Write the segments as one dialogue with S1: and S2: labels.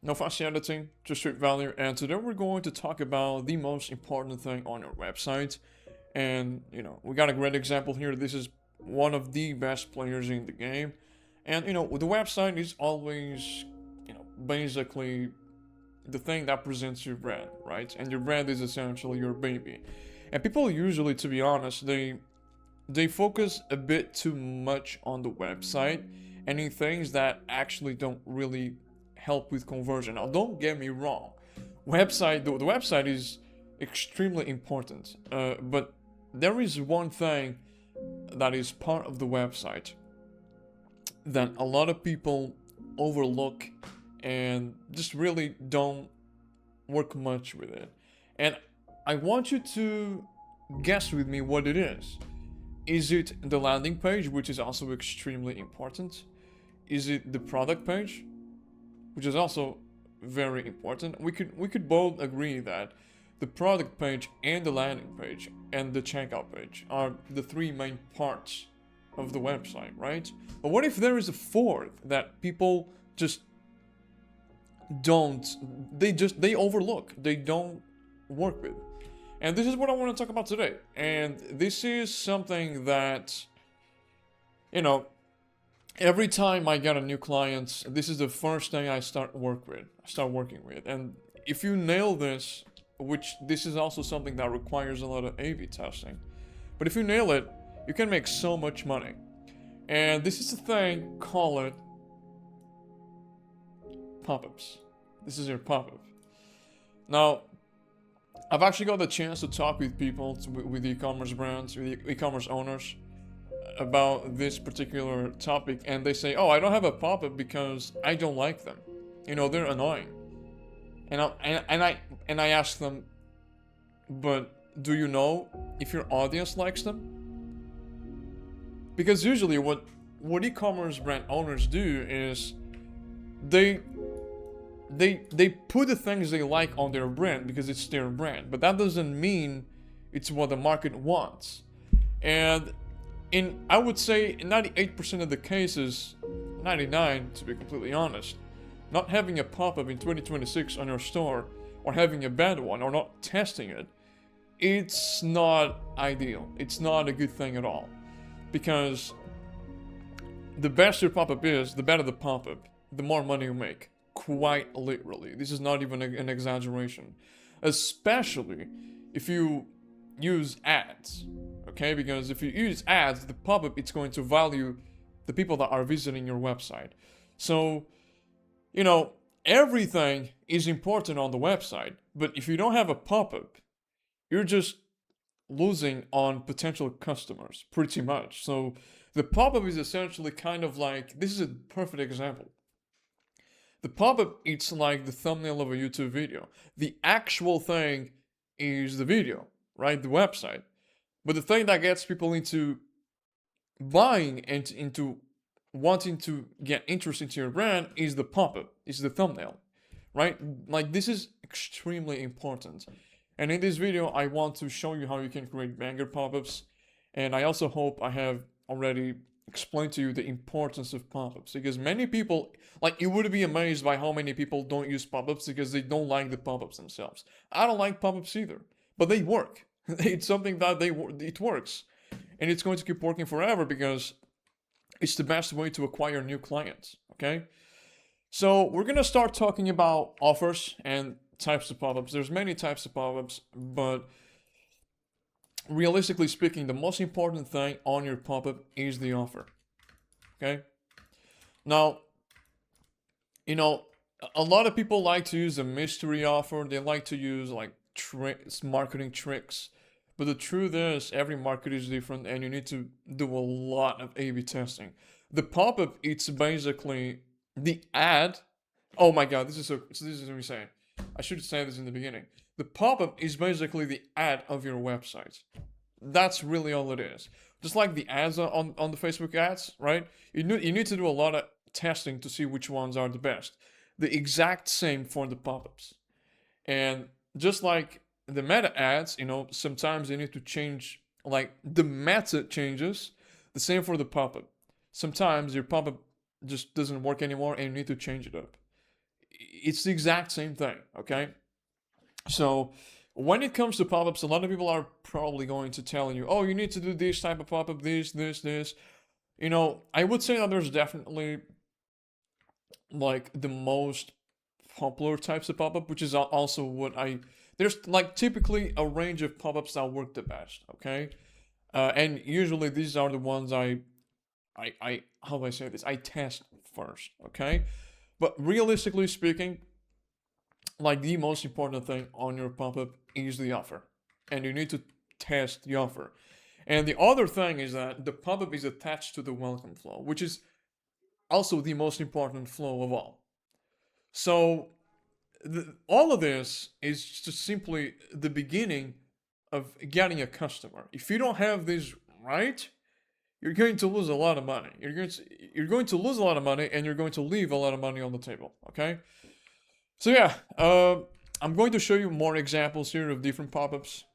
S1: no fancy editing, just straight value. And today we're going to talk about the most important thing on your website. And we got a great example here. This is one of the best players in the game. And the website is always, basically the thing that presents your brand, right? And your brand is essentially your baby. And people usually, to be honest, they focus a bit too much on the website and in things that actually don't really help with conversion. Now, don't get me wrong, the website is extremely important, but there is one thing that is part of the website that a lot of people overlook and just really don't work much with it. And I want you to guess with me what it is. Is it the landing page, which is also extremely important? Is it the product page, which is also very important? We could both agree that the product page and the landing page and the checkout page are the three main parts of the website, right? But what if there is a fourth that people just they overlook, they don't work with? And this is what I want to talk about today. And this is something that, every time I get a new client, this is the first thing I start working with. And if you nail this, which this is also something that requires a lot of A/B testing, but if you nail it, you can make so much money. And this is a thing, call it pop-ups. This is your pop-up. Now, I've actually got the chance to talk with people, with e-commerce brands, with e-commerce owners about this particular topic, and they say, "Oh, I don't have a pop-up because I don't like them. They're annoying." And I ask them, "But do you know if your audience likes them?" Because usually what e-commerce brand owners do is they put the things they like on their brand because it's their brand, but that doesn't mean it's what the market wants. And I would say in 98% of the cases, 99 to be completely honest, not having a pop-up in 2026 on your store, or having a bad one, or not testing it, it's not ideal. It's not a good thing at all. Because the best your pop-up is, the better the pop-up, the more money you make. Quite literally. This is not even an exaggeration. Especially if you use ads. Okay? Because if you use ads, the pop-up, it's going to value the people that are visiting your website. So, everything is important on the website, but if you don't have a pop-up, you're just losing on potential customers, pretty much. So the pop-up is essentially kind of like, this is a perfect example. The pop-up, it's like the thumbnail of a YouTube video. The actual thing is the video, right? The website. But the thing that gets people into buying and into wanting to get interest into your brand is the pop-up, is the thumbnail, right? Like, this is extremely important. And in this video, I want to show you how you can create banger pop-ups. And I also hope I have already explained to you the importance of pop-ups, because many people, you would be amazed by how many people don't use pop-ups because they don't like the pop-ups themselves. I don't like pop-ups either, but they work. It's something that it works. And it's going to keep working forever because it's the best way to acquire new clients, okay? So we're going to start talking about offers and types of pop-ups. There's many types of pop-ups, but realistically speaking, the most important thing on your pop-up is the offer, okay? Now, a lot of people like to use a mystery offer. They like to use marketing tricks. But the truth is, every market is different, and you need to do a lot of A/B testing. The pop-up, it's basically the ad. Oh my God, this is insane. I should say this in the beginning. The pop-up is basically the ad of your website. That's really all it is. Just like the ads on the Facebook ads, right? You need to do a lot of testing to see which ones are the best. The exact same for the pop-ups. And just like the meta ads, sometimes you need to change, the meta changes. The same for the pop-up. Sometimes your pop-up just doesn't work anymore and you need to change it up. it's the exact same thing, okay? So when it comes to pop-ups, a lot of people are probably going to tell you, oh, you need to do this type of pop-up, this. You know, I would say that there's definitely like the most popular types of pop-up, which is also what there's like typically a range of pop-ups that work the best, okay? And usually these are the ones I how do I say this? I test first, okay? But realistically speaking, like the most important thing on your pop-up is the offer. And you need to test the offer. And the other thing is that the pop-up is attached to the welcome flow, which is also the most important flow of all. So all of this is just simply the beginning of getting a customer. If you don't have this right, you're going to lose a lot of money. You're going to lose a lot of money, and you're going to leave a lot of money on the table. Okay. So yeah, I'm going to show you more examples here of different pop-ups.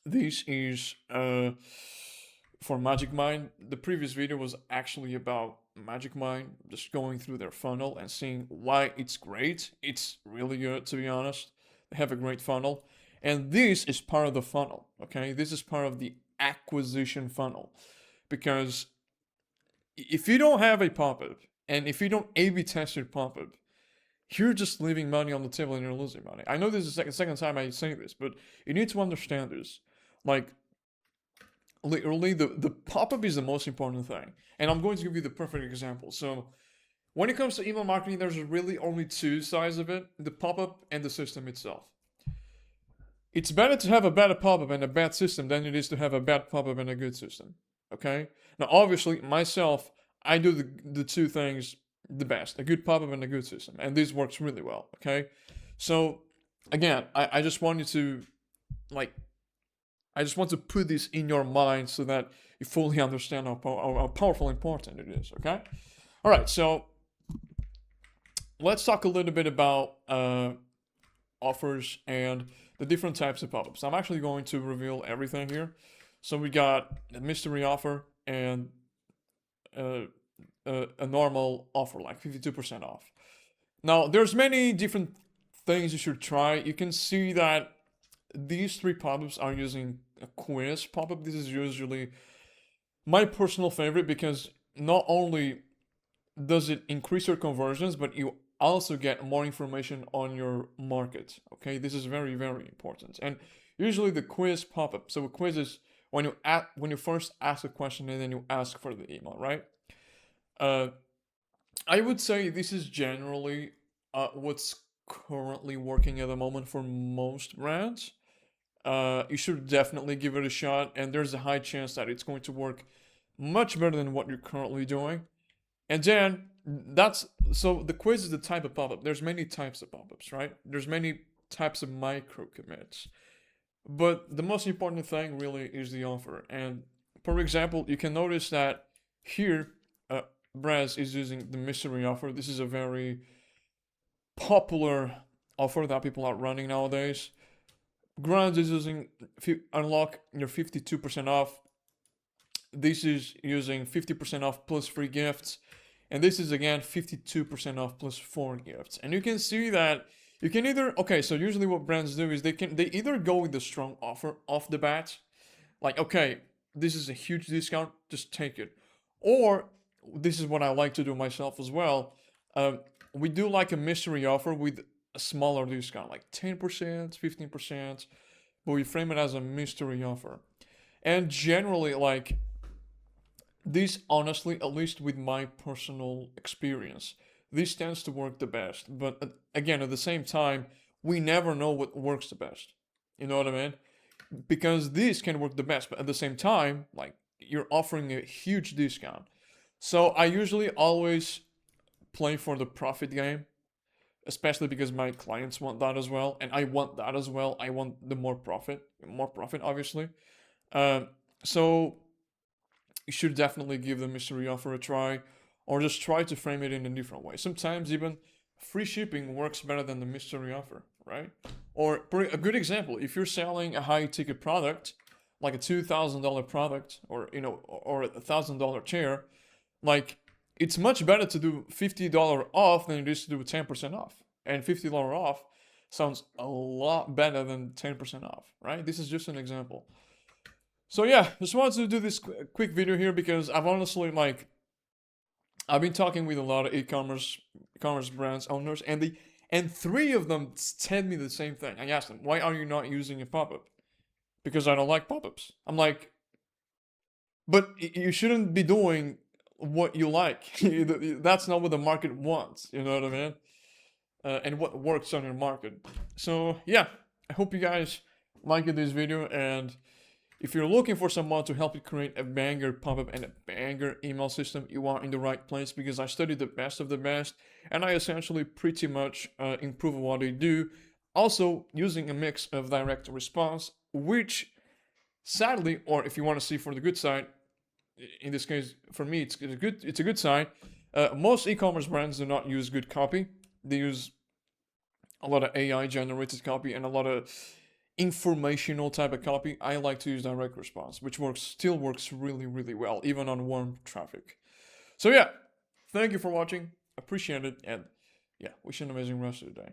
S1: This is for Magic Mind. The previous video was actually about Magic Mind, just going through their funnel and seeing why it's great. It's really good, to be honest. They have a great funnel. And this is part of the funnel, okay? This is part of the acquisition funnel. Because if you don't have a pop-up, and if you don't A/B test your pop-up, you're just leaving money on the table and you're losing money. I know this is the second time I say this, but you need to understand this. Like, literally, the pop-up is the most important thing. And I'm going to give you the perfect example. So, when it comes to email marketing, there's really only two sides of it, the pop-up and the system itself. It's better to have a bad pop-up and a bad system than it is to have a bad pop-up and a good system. Okay? Now, obviously, myself, I do the two things the best, a good pop-up and a good system. And this works really well. Okay? So, again, I just want you to, I just want to put this in your mind so that you fully understand how powerful and important it is, okay? All right, so let's talk a little bit about offers and the different types of pop-ups. I'm actually going to reveal everything here. So we got a mystery offer and a normal offer, like 52% off. Now, there's many different things you should try. You can see that these three pop-ups are using a quiz pop-up. This is usually my personal favorite because not only does it increase your conversions, but you also get more information on your market. Okay, this is very, very important. And usually the quiz pop-up. So a quiz is when you first ask a question and then you ask for the email, right? I would say this is generally what's currently working at the moment for most brands. You should definitely give it a shot, and there's a high chance that it's going to work much better than what you're currently doing. And then so the quiz is the type of pop-up. There's many types of pop-ups, right? There's many types of micro commits. But the most important thing really is the offer. And for example, you can notice that here, Braz is using the mystery offer. This is a very popular offer that people are running nowadays. Grant is using unlock your 52% off. This is using 50% off plus free gifts. And this is again 52% off plus 4 gifts. And you can see that you can either, okay, so usually what brands do is they either go with the strong offer off the bat, like, okay, this is a huge discount, just take it. Or this is what I like to do myself as well. We do like a mystery offer with a smaller discount, like 10%, 15%, but we frame it as a mystery offer. And generally, like, this honestly, at least with my personal experience, this tends to work the best. But again, at the same time, we never know what works the best. You know what I mean? Because this can work the best, but at the same time, like, you're offering a huge discount. So I usually always play for the profit game, especially because my clients want that as well, and I want that as well. I want the more profit, obviously. So you should definitely give the mystery offer a try, or just try to frame it in a different way. Sometimes even free shipping works better than the mystery offer, right? Or a good example, if you're selling a high ticket product, like a $2,000 product, or or a $1,000 chair, like, it's much better to do $50 off than it is to do 10% off. And $50 off sounds a lot better than 10% off, right? This is just an example. So yeah, just wanted to do this quick video here because I've honestly I've been talking with a lot of e-commerce brands owners, and 3 of them tell me the same thing. I asked them, why are you not using a pop-up? Because I don't like pop-ups. I'm like, but you shouldn't be doing what you like. That's not what the market wants. You know what I mean? And what works on your market. So yeah, I hope you guys liked this video, and if you're looking for someone to help you create a banger pop-up and a banger email system, you are in the right place, because I studied the best of the best, and I essentially pretty much improve what they do. Also using a mix of direct response, which sadly, or if you want to see for the good side, in this case for me it's a good side. Most e-commerce brands do not use good copy. They use a lot of AI generated copy and a lot of informational type of copy. I like to use direct response, which still works really, really well, even on warm traffic. So yeah, thank you for watching. Appreciate it, and yeah, wish you an amazing rest of the day.